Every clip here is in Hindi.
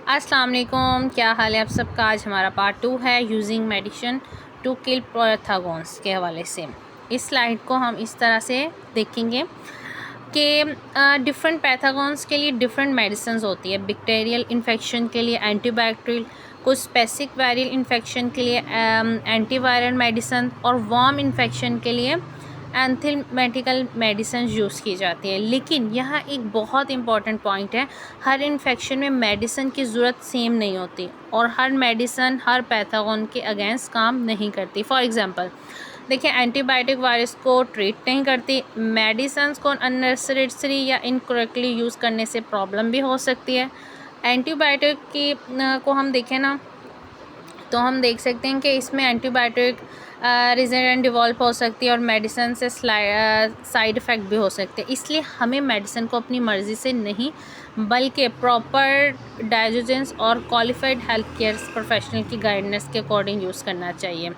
अस्सलाम वालेकुम, क्या हाल है आप सबका। आज हमारा पार्ट 2 है using medicine to kill pathogens के हवाले से। इस स्लाइड को हम इस तरह से देखेंगे कि डिफरेंट पैथोजेंस के लिए डिफरेंट मेडिसिन होती है। बैक्टीरियल इन्फेक्शन के लिए एंटीबायोटिक, कुछ स्पेसिफिक वायरल इन्फेक्शन के लिए एंटीवायरल मेडिसिन और वार्म इन्फेक्शन के लिए एंथीमेटिकल मेडिसिन यूज़ की जाती है। लेकिन यहाँ एक बहुत इंपॉर्टेंट पॉइंट है, हर इन्फेक्शन में मेडिसिन की ज़रूरत सेम नहीं होती और हर मेडिसिन हर पैथोजन के अगेंस्ट काम नहीं करती। फॉर एग्ज़ाम्पल देखिए, एंटीबायोटिक वायरस को ट्रीट नहीं करती। मेडिसिन को अननेसेसरी या इनकरेक्टली यूज़ करने से प्रॉब्लम भी हो सकती है। एंटीबायोटिक की को हम देखें ना, तो हम देख सकते हैं कि इसमें एंटीबायोटिक रेजिस्टेंट डिवॉल्व हो सकती है और मेडिसिन से साइड इफ़ेक्ट भी हो सकते हैं। इसलिए हमें मेडिसिन को अपनी मर्ज़ी से नहीं बल्कि प्रॉपर डाइजेशंस और क्वालिफाइड हेल्थ केयर प्रोफेशनल की गाइडेंस के अकॉर्डिंग यूज़ करना चाहिए।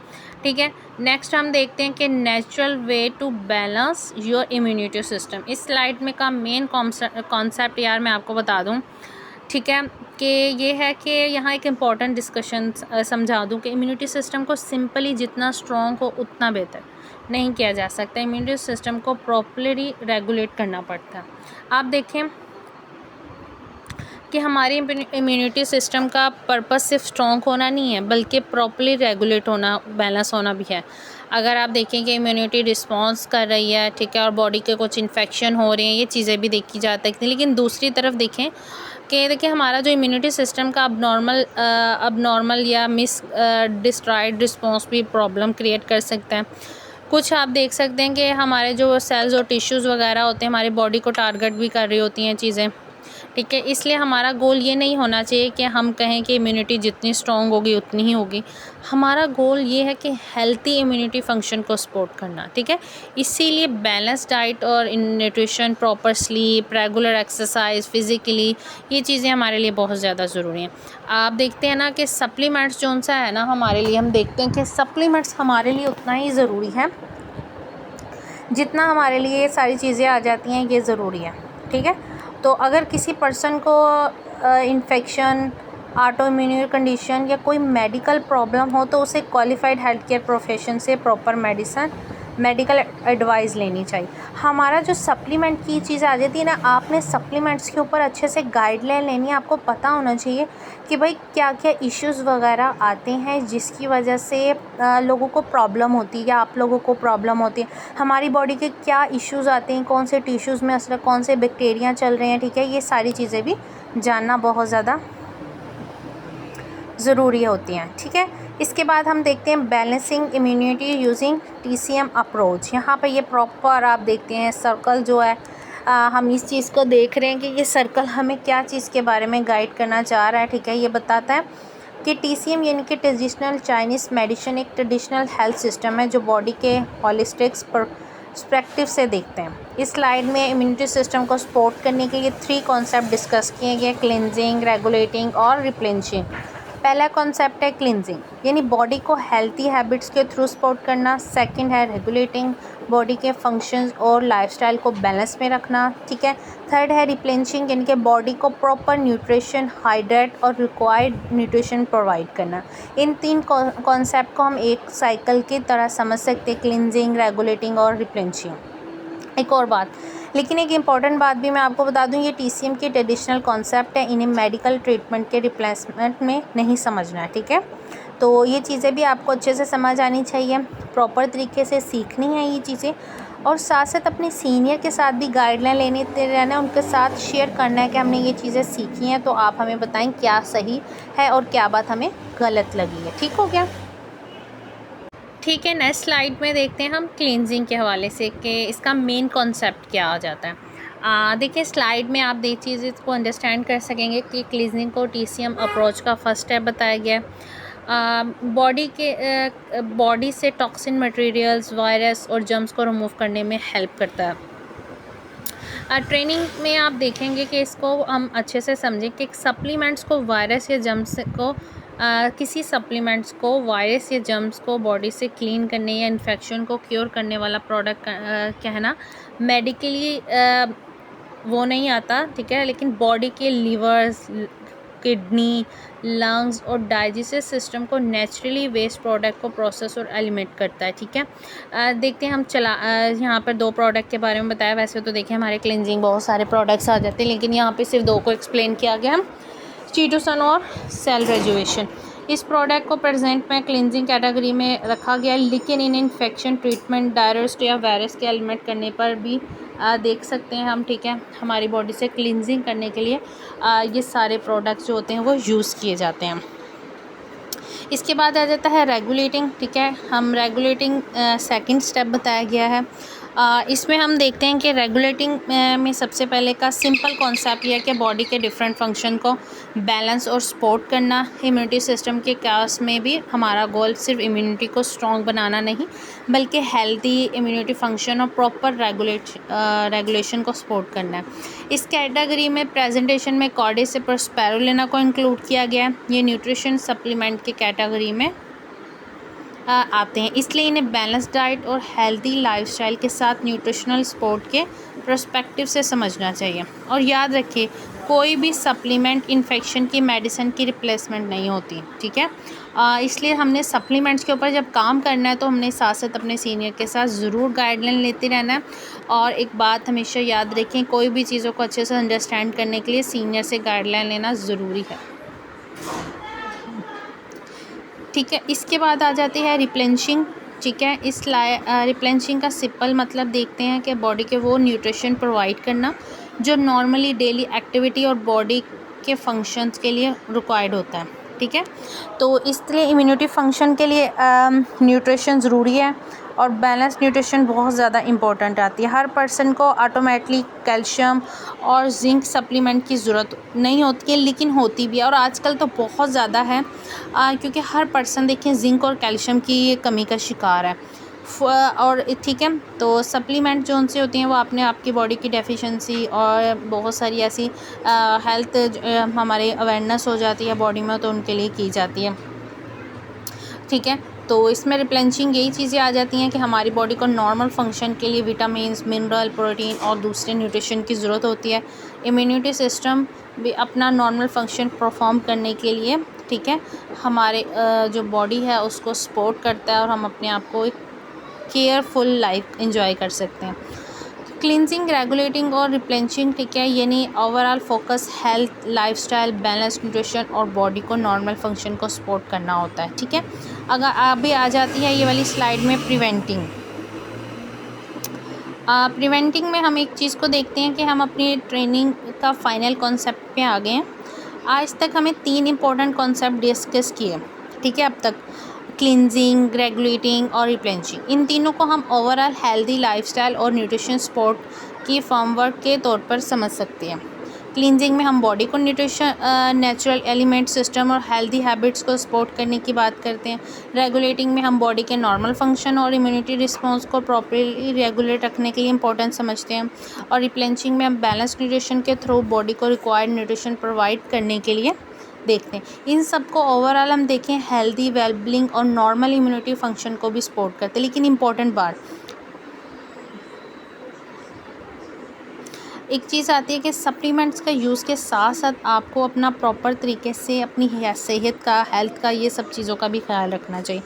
ठीक है, नेक्स्ट हम देखते हैं कि natural way to balance your immunity system. इस स्लाइड में का मेन कॉन्सेप्ट यार मैं आपको बता दूं, ठीक है, कि ये है कि यहाँ एक इम्पॉर्टेंट डिस्कशन समझा दूँ कि इम्यूनिटी सिस्टम को सिंपली जितना स्ट्रॉन्ग हो उतना बेहतर नहीं किया जा सकता। इम्यूनिटी सिस्टम को प्रॉपरली रेगुलेट करना पड़ता है। आप देखें कि हमारी इम्यूनिटी सिस्टम का पर्पस सिर्फ स्ट्रॉन्ग होना नहीं है बल्कि प्रॉपरली रेगुलेट होना, बैलेंस होना भी है। अगर आप देखें कि इम्यूनिटी रिस्पॉन्स कर रही है, ठीक है, और बॉडी के कुछ इन्फेक्शन हो रहे हैं, ये चीज़ें भी देखी जा सकती हैं। लेकिन दूसरी तरफ देखें कि देखिए हमारा जो इम्यूनिटी सिस्टम का अब नॉर्मल या मिस डिस्ट्रॉयड रिस्पॉन्स भी प्रॉब्लम क्रिएट कर सकता है। कुछ आप देख सकते हैं कि हमारे जो सेल्स और टिश्यूज़ वगैरह होते हैं हमारी बॉडी को टारगेट भी कर रही होती हैं चीज़ें, ठीक है। इसलिए हमारा गोल ये नहीं होना चाहिए कि हम कहें कि इम्यूनिटी जितनी स्ट्रॉन्ग होगी उतनी ही होगी। हमारा गोल ये है कि हेल्थी इम्यूनिटी फंक्शन को सपोर्ट करना, ठीक है। इसीलिए बैलेंस डाइट और nutrition, proper sleep, regular exercise, physically, ये चीज़ें हमारे लिए बहुत ज़्यादा ज़रूरी हैं। आप देखते हैं ना कि सप्लीमेंट्स जो सा है ना हमारे लिए, हम देखते हैं कि सप्लीमेंट्स हमारे लिए उतना ही ज़रूरी है जितना हमारे लिए ये सारी चीज़ें आ जाती हैं, ये ज़रूरी है, ठीक है। तो अगर किसी पर्सन को इन्फेक्शन, ऑटो इम्यून कंडीशन या कोई मेडिकल प्रॉब्लम हो तो उसे क्वालिफाइड हेल्थ केयर प्रोफेशन से प्रॉपर मेडिकल एडवाइस लेनी चाहिए। हमारा जो सप्लीमेंट की चीज़ आ जाती है ना, आपने सप्लीमेंट्स के ऊपर अच्छे से गाइडलाइन लेनी है। आपको पता होना चाहिए कि भाई क्या क्या इश्यूज़ वगैरह आते हैं जिसकी वजह से लोगों को प्रॉब्लम होती है या आप लोगों को प्रॉब्लम होती है। हमारी बॉडी के क्या इश्यूज़ आते हैं, कौन से टिश्यूज़ में असर, कौन से बैक्टीरिया चल रहे हैं, ठीक है। ये सारी चीज़ें भी जानना बहुत ज़्यादा ज़रूरी होती हैं, ठीक है। इसके बाद हम देखते हैं balancing immunity using TCM approach. यहाँ पे ये प्रॉपर आप देखते हैं सर्कल जो है, हम इस चीज़ को देख रहे हैं कि ये सर्कल हमें क्या चीज़ के बारे में गाइड करना चाह रहा है, ठीक है। ये बताता है कि TCM यानी कि ट्रेडिशनल चाइनीज़ मेडिसिन एक ट्रेडिशनल हेल्थ सिस्टम है जो बॉडी के होलिस्टिक पर्सपेक्टिव से देखते हैं। इस स्लाइड में इम्यूनिटी सिस्टम को सपोर्ट करने के लिए 3 कॉन्सेप्ट डिस्कस किए गए: क्लिनजिंग, रेगुलेटिंग और रिप्लेनिशिंग। पहला कॉन्सेप्ट है क्लिनजिंग, यानी बॉडी को हेल्थी हैबिट्स के थ्रू सपोर्ट करना। सेकंड है रेगुलेटिंग, बॉडी के फंक्शंस और लाइफस्टाइल को बैलेंस में रखना, ठीक है। थर्ड है रिप्लेनिशिंग, यानी कि बॉडी को प्रॉपर न्यूट्रिशन, हाइड्रेट और रिक्वायर्ड न्यूट्रिशन प्रोवाइड करना। इन 3 कॉन्सेप्ट को हम एक साइकिल की तरह समझ सकते हैं, क्लिनजिंग, रेगुलेटिंग और रिप्लेनिशिंग। एक और बात, लेकिन एक इम्पॉर्टेंट बात भी मैं आपको बता दूं, ये TCM के ट्रेडिशनल कॉन्सेप्ट है, इन्हें मेडिकल ट्रीटमेंट के रिप्लेसमेंट में नहीं समझना है, ठीक है। तो ये चीज़ें भी आपको अच्छे से समझ आनी चाहिए, प्रॉपर तरीके से सीखनी है ये चीज़ें, और साथ साथ अपने सीनियर के साथ भी गाइडलाइन लेते रहना है, उनके साथ शेयर करना है कि हमने ये चीज़ें सीखी हैं, तो आप हमें बताएं क्या सही है और क्या बात हमें गलत लगी है। ठीक हो गया, ठीक है। नेक्स्ट स्लाइड में देखते हैं हम क्लींजिंग के हवाले से कि इसका मेन कॉन्सेप्ट क्या आ जाता है। देखिए स्लाइड में आप देख चीज़ को अंडरस्टैंड कर सकेंगे कि क्लींजिंग को TCM अप्रोच का फर्स्ट स्टेप बताया गया है। बॉडी से टॉक्सिन मटेरियल्स, वायरस और जर्म्स को रिमूव करने में हेल्प करता है। ट्रेनिंग में आप देखेंगे कि इसको हम अच्छे से समझें कि सप्लीमेंट्स को वायरस या जर्म्स को किसी सप्लीमेंट्स को वायरस या जर्म्स को बॉडी से क्लीन करने या इन्फेक्शन को क्योर करने वाला प्रोडक्ट कहना मेडिकली वो नहीं आता, ठीक है। लेकिन बॉडी के लीवर्स, किडनी, लंग्स और डाइजेस्टिव सिस्टम को नेचुरली वेस्ट प्रोडक्ट को प्रोसेस और एलिमिनेट करता है। ठीक है, देखते हैं हम यहाँ पर 2 प्रोडक्ट के बारे में बताया। वैसे तो देखिए हमारे क्लिनजिंग बहुत सारे प्रोडक्ट्स आ जाते हैं, लेकिन यहाँ पे सिर्फ 2 को एक्सप्लेन किया गया है, चीटोसन और सेल रेजुएशन। इस प्रोडक्ट को प्रेजेंट में क्लिनजिंग कैटेगरी में रखा गया है, लेकिन इन इन्फेक्शन ट्रीटमेंट, डायरेस्ट या वायरस के एलिमेंट करने पर भी देख सकते हैं हम। ठीक है, हमारी बॉडी से क्लिनजिंग करने के लिए ये सारे प्रोडक्ट्स जो होते हैं वो यूज़ किए जाते हैं। इसके बाद आ जाता है रेगुलेटिंग। ठीक है, हम रेगुलेटिंग सेकंड स्टेप बताया गया है। इसमें हम देखते हैं कि रेगुलेटिंग में सबसे पहले का सिंपल कॉन्सेप्ट ये है कि बॉडी के डिफरेंट फंक्शन को बैलेंस और सपोर्ट करना। इम्यूनिटी सिस्टम के केस में भी हमारा गोल सिर्फ इम्यूनिटी को स्ट्रॉन्ग बनाना नहीं, बल्कि हेल्दी इम्यूनिटी फंक्शन और प्रॉपर रेगुलेशन को सपोर्ट करना है। इस कैटेगरी में प्रेजेंटेशन में कॉर्डिस और स्पाइरुलिना को इंक्लूड किया गया है। ये न्यूट्रिशन सप्लीमेंट के कैटेगरी में आते हैं, इसलिए इन्हें बैलेंस डाइट और हेल्दी लाइफस्टाइल के साथ न्यूट्रिशनल सपोर्ट के पर्सपेक्टिव से समझना चाहिए। और याद रखिए, कोई भी सप्लीमेंट इन्फेक्शन की मेडिसिन की रिप्लेसमेंट नहीं होती। ठीक है, इसलिए हमने सप्लीमेंट्स के ऊपर जब काम करना है तो हमने साथ साथ अपने सीनियर के साथ ज़रूर गाइडलाइन लेते रहना है। और एक बात हमेशा याद रखें, कोई भी चीज़ों को अच्छे से अंडरस्टैंड करने के लिए सीनियर से गाइडलाइन लेना ज़रूरी है। ठीक है, इसके बाद आ जाती है रिप्लेनिशिंग। ठीक है, इस रिप्लेनिशिंग का सिंपल मतलब देखते हैं कि बॉडी के वो न्यूट्रिशन प्रोवाइड करना जो नॉर्मली डेली एक्टिविटी और बॉडी के फंक्शंस के लिए रिक्वायर्ड होता है। ठीक है, तो इसलिए इम्यूनिटी फंक्शन के लिए न्यूट्रिशन ज़रूरी है और बैलेंस न्यूट्रिशन बहुत ज़्यादा इंपॉर्टेंट आती है। हर पर्सन को ऑटोमेटिकली कैल्शियम और जिंक सप्लीमेंट की ज़रूरत नहीं होती है, लेकिन होती भी है, और आजकल तो बहुत ज़्यादा है, क्योंकि हर पर्सन देखिए जिंक और कैल्शियम की कमी का शिकार है। और ठीक है, तो सप्लीमेंट जो उनसे होती हैं वो अपने आपकी बॉडी की डेफिशिएंसी और बहुत सारी ऐसी हेल्थ हमारे अवेयरनेस हो जाती है बॉडी में, तो उनके लिए की जाती है। ठीक है, तो इसमें रिप्लेनिशिंग यही चीज़ें आ जाती हैं कि हमारी बॉडी को नॉर्मल फंक्शन के लिए विटामिन्स, मिनरल, प्रोटीन और दूसरे न्यूट्रिशन की ज़रूरत होती है। इम्यूनिटी सिस्टम भी अपना नॉर्मल फंक्शन परफॉर्म करने के लिए, ठीक है, हमारे जो बॉडी है उसको सपोर्ट करता है और हम अपने आप को एक केयरफुल लाइफ एंजॉय कर सकते हैं। क्लींजिंग, रेगुलेटिंग और रिप्लेनिशिंग, ठीक है, यानी overall focus health, lifestyle, balance nutrition और बॉडी को नॉर्मल फंक्शन को सपोर्ट करना होता है। ठीक है, अगर अभी आ जाती है ये वाली स्लाइड में प्रिवेंटिंग। प्रिवेंटिंग में हम एक चीज़ को देखते हैं कि हम अपनी ट्रेनिंग का फाइनल कॉन्सेप्ट पे आ गए हैं। आज तक हमें 3 इंपॉर्टेंट कॉन्सेप्ट डिस्कस किए, ठीक है, अब तक क्लींजिंग, रेगुलेटिंग और रिप्लेनिशिंग। इन तीनों को हम ओवरऑल हेल्दी लाइफस्टाइल और न्यूट्रिशन सपोर्ट की फॉर्मवर्क के तौर पर समझ सकते हैं। क्लींजिंग में हम बॉडी को न्यूट्रिशन, नेचुरल एलिमेंट सिस्टम और हेल्दी हैबिट्स को सपोर्ट करने की बात करते हैं। रेगुलेटिंग में हम बॉडी के नॉर्मल फंक्शन और इम्यूनिटी रिस्पॉन्स को प्रॉपर्ली रेगुलेट रखने के लिए इंपॉर्टेंट समझते हैं। और रिप्लेनिशिंग में हम बैलेंस न्यूट्रिशन के थ्रू बॉडी को रिक्वायर्ड न्यूट्रिशन प्रोवाइड करने के लिए देखते हैं। इन सब को ओवरऑल हम देखें हेल्दी, वेलबींग और नॉर्मल इम्यूनिटी फंक्शन को भी सपोर्ट करते हैं। लेकिन इम्पॉर्टेंट बात एक चीज़ आती है कि सप्लीमेंट्स का यूज़ के साथ साथ आपको अपना प्रॉपर तरीके से अपनी सेहत का, हेल्थ का, ये सब चीज़ों का भी ख्याल रखना चाहिए।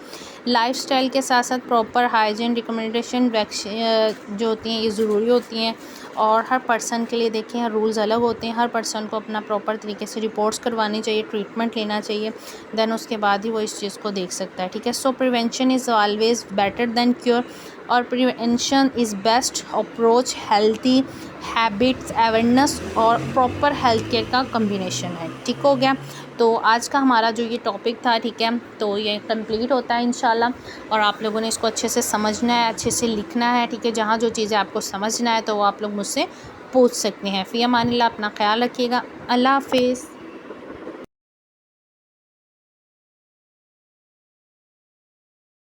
लाइफस्टाइल के साथ साथ प्रॉपर हाइजीन रिकमेंडेशन जो होती हैं ये ज़रूरी होती हैं। और हर पर्सन के लिए देखें रूल्स अलग होते हैं। हर पर्सन को अपना प्रॉपर तरीके से रिपोर्ट्स करवानी चाहिए, ट्रीटमेंट लेना चाहिए, देन उसके बाद ही वो इस चीज़ को देख सकता है। ठीक है, so prevention is always better than cure, और prevention is best approach. Healthy habits, awareness और प्रॉपर हेल्थ केयर का कम्बिनेशन है। ठीक हो गया, तो आज का हमारा जो ये टॉपिक था, ठीक है, तो ये कंप्लीट होता है इंशाल्लाह। और आप लोगों ने इसको अच्छे से समझना है, अच्छे से लिखना है। ठीक है, जहाँ जो चीज़ें आपको समझना है तो वो आप लोग मुझसे पूछ सकते हैं। फ़ी अमानिल्लाह, अपना ख्याल रखिएगा। अल्लाह हाफ़िज़।